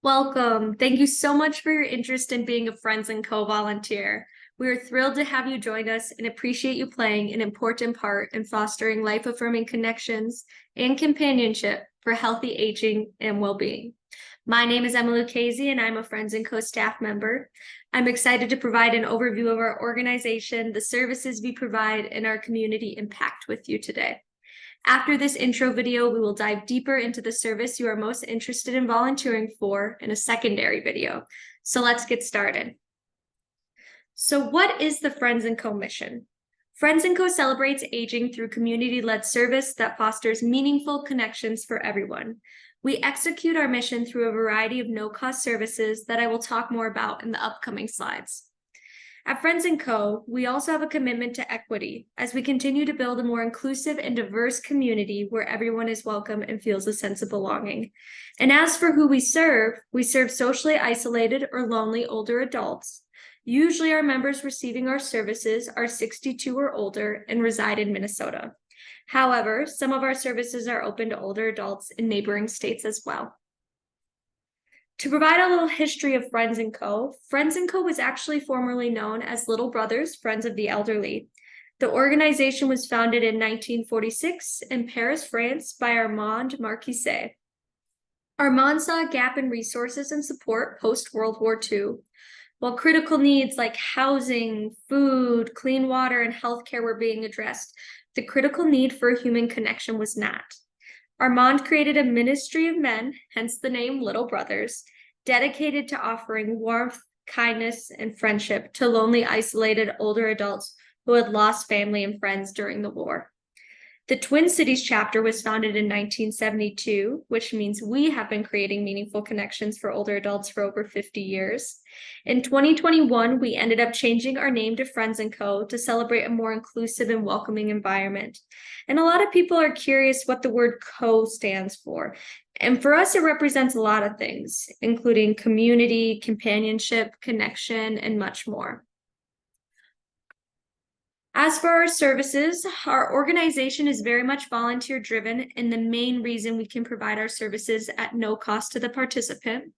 Welcome. Thank you so much for your interest in being a Friends and Co volunteer. We are thrilled to have you join us and appreciate you playing an important part in fostering life affirming connections and companionship for healthy aging and well being. My name is Emma Lucchese, and I'm a Friends and Co staff member. I'm excited to provide an overview of our organization, the services we provide, and our community impact with you today. After this intro video, we will dive deeper into the service you are most interested in volunteering for in a secondary video. So let's get started. So what is the Friends & Co mission? Friends & Co celebrates aging through community-led service that fosters meaningful connections for everyone. We execute our mission through a variety of no-cost services that I will talk more about in the upcoming slides. At Friends & Co., we also have a commitment to equity as we continue to build a more inclusive and diverse community where everyone is welcome and feels a sense of belonging. And as for who we serve socially isolated or lonely older adults. Usually our members receiving our services are 62 or older and reside in Minnesota. However, some of our services are open to older adults in neighboring states as well. To provide a little history of Friends & Co., Friends & Co. was actually formerly known as Little Brothers Friends of the Elderly. The organization was founded in 1946 in Paris, France by Armand Marquisset. Armand saw a gap in resources and support post-World War II. While critical needs like housing, food, clean water, and healthcare were being addressed, the critical need for a human connection was not. Armand created a ministry of men, hence the name Little Brothers, dedicated to offering warmth, kindness, and friendship to lonely, isolated older adults who had lost family and friends during the war. The Twin Cities chapter was founded in 1972, which means we have been creating meaningful connections for older adults for over 50 years. In 2021, we ended up changing our name to Friends & Co. to celebrate a more inclusive and welcoming environment. And a lot of people are curious what the word co stands for. And for us, it represents a lot of things, including community, companionship, connection, and much more. As for our services, our organization is very much volunteer driven, and the main reason we can provide our services at no cost to the participant.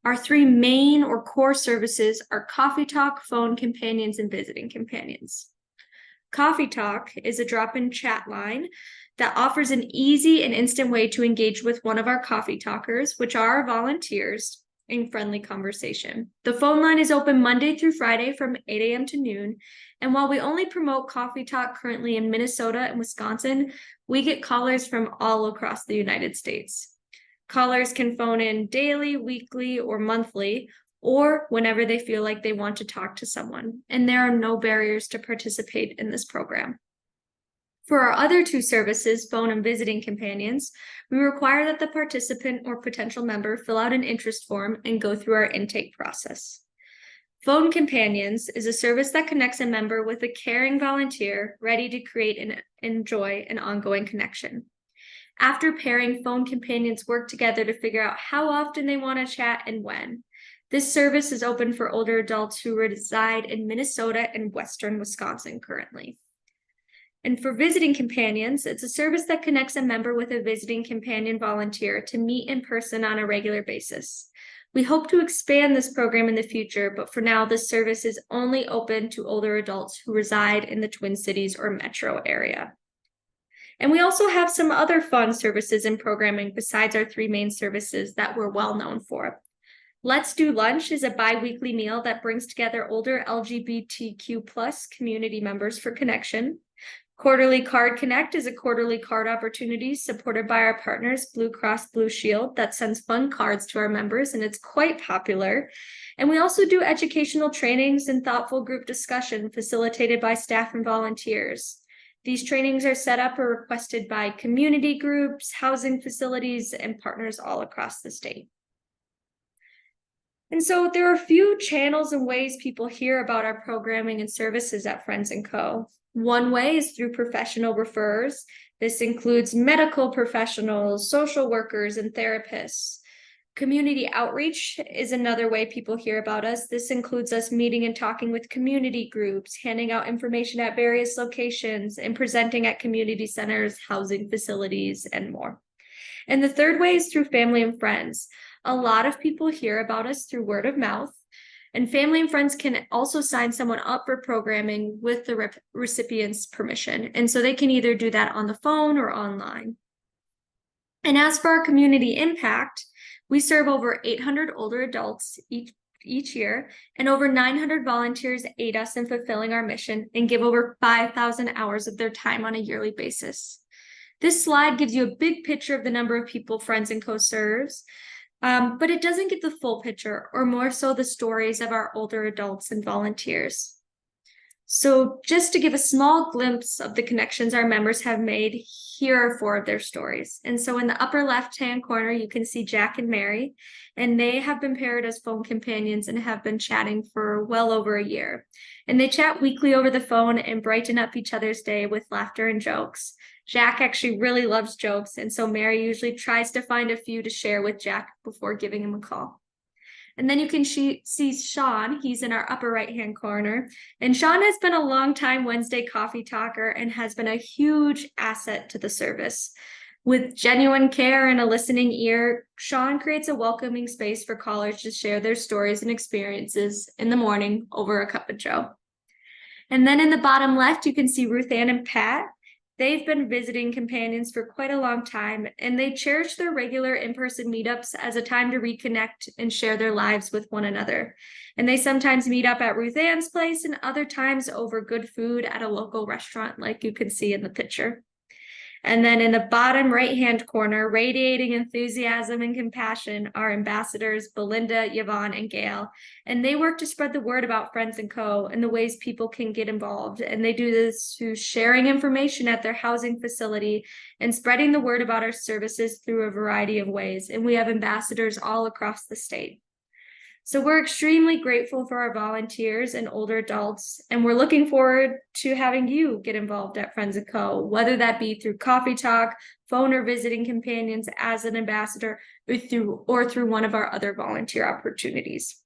Our three main or core services are Coffee Talk, Phone Companions, and Visiting Companions. Coffee Talk is a drop-in chat line that offers an easy and instant way to engage with one of our coffee talkers, which are our volunteers, in friendly conversation. The phone line is open Monday through Friday from 8 a.m. to noon. And while we only promote Coffee Talk currently in Minnesota and Wisconsin, we get callers from all across the United States. Callers can phone in daily, weekly, or monthly, or whenever they feel like they want to talk to someone. And there are no barriers to participate in this program. For our other two services, Phone and Visiting Companions, we require that the participant or potential member fill out an interest form and go through our intake process. Phone Companions is a service that connects a member with a caring volunteer ready to create and enjoy an ongoing connection. After pairing, Phone Companions work together to figure out how often they want to chat and when. This service is open for older adults who reside in Minnesota and Western Wisconsin currently. And for Visiting Companions, it's a service that connects a member with a visiting companion volunteer to meet in person on a regular basis. We hope to expand this program in the future, but for now, this service is only open to older adults who reside in the Twin Cities or metro area. And we also have some other fun services and programming besides our three main services that we're well known for. Let's Do Lunch is a bi-weekly meal that brings together older LGBTQ+ community members for connection. Quarterly Card Connect is a quarterly card opportunity supported by our partners, Blue Cross Blue Shield, that sends fun cards to our members, and it's quite popular. And we also do educational trainings and thoughtful group discussion facilitated by staff and volunteers. These trainings are set up or requested by community groups, housing facilities, and partners all across the state. And so there are a few channels and ways people hear about our programming and services at Friends & Co. One way is through professional referrers. This includes medical professionals, social workers, and therapists. Community outreach is another way people hear about us. This includes us meeting and talking with community groups, handing out information at various locations, and presenting at community centers, housing facilities, and more. And the third way is through family and friends. A lot of people hear about us through word of mouth, and family and friends can also sign someone up for programming with the recipient's permission. And so they can either do that on the phone or online. And as for our community impact, we serve over 800 older adults each year, and over 900 volunteers aid us in fulfilling our mission and give over 5,000 hours of their time on a yearly basis. This slide gives you a big picture of the number of people Friends & Co serves, but it doesn't get the full picture, or more so the stories of our older adults and volunteers. So just to give a small glimpse of the connections our members have made, here are 4 of their stories. And so in the upper left-hand corner, you can see Jack and Mary, and they have been paired as phone companions and have been chatting for well over a year. And they chat weekly over the phone and brighten up each other's day with laughter and jokes. Jack actually really loves jokes, and so Mary usually tries to find a few to share with Jack before giving him a call. And then you can see Sean, he's in our upper right-hand corner. And Sean has been a long-time Wednesday coffee talker and has been a huge asset to the service. With genuine care and a listening ear, Sean creates a welcoming space for callers to share their stories and experiences in the morning over a cup of joe. And then in the bottom left, you can see Ruth Ann and Pat. They've been visiting companions for quite a long time, and they cherish their regular in-person meetups as a time to reconnect and share their lives with one another. And they sometimes meet up at Ruth Ann's place and other times over good food at a local restaurant, like you can see in the picture. And then in the bottom right-hand corner, radiating enthusiasm and compassion, are ambassadors Belinda, Yvonne, and Gail. And they work to spread the word about Friends & Co. and the ways people can get involved. And they do this through sharing information at their housing facility and spreading the word about our services through a variety of ways. And we have ambassadors all across the state. So we're extremely grateful for our volunteers and older adults, and we're looking forward to having you get involved at Friends & Co., whether that be through coffee talk, phone, or visiting companions as an ambassador, or through one of our other volunteer opportunities.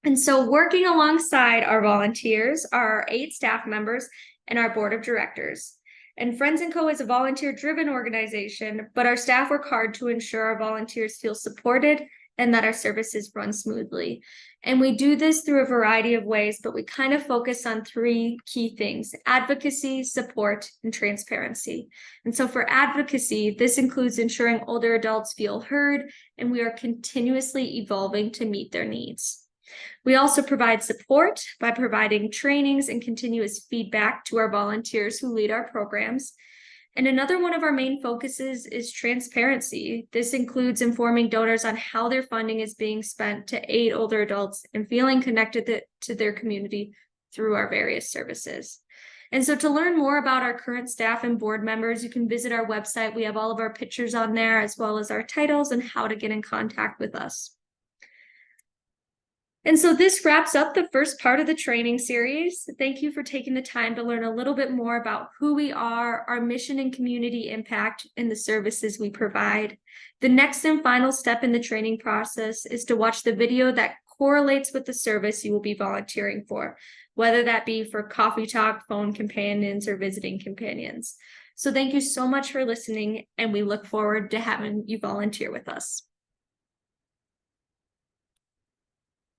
And so working alongside our volunteers are our 8 staff members and our board of directors. And Friends & Co. is a volunteer-driven organization, but our staff work hard to ensure our volunteers feel supported and that our services run smoothly. And we do this through a variety of ways, but we kind of focus on 3 key things: advocacy, support, and transparency. And so for advocacy, this includes ensuring older adults feel heard, and we are continuously evolving to meet their needs. We also provide support by providing trainings and continuous feedback to our volunteers who lead our programs. And another one of our main focuses is transparency. This includes informing donors on how their funding is being spent to aid older adults and feeling connected to their community through our various services. And so to learn more about our current staff and board members, you can visit our website. We have all of our pictures on there, as well as our titles and how to get in contact with us. And so this wraps up the first part of the training series. Thank you for taking the time to learn a little bit more about who we are, our mission and community impact, and the services we provide. The next and final step in the training process is to watch the video that correlates with the service you will be volunteering for, whether that be for coffee talk, phone companions, or visiting companions. So thank you so much for listening, and we look forward to having you volunteer with us.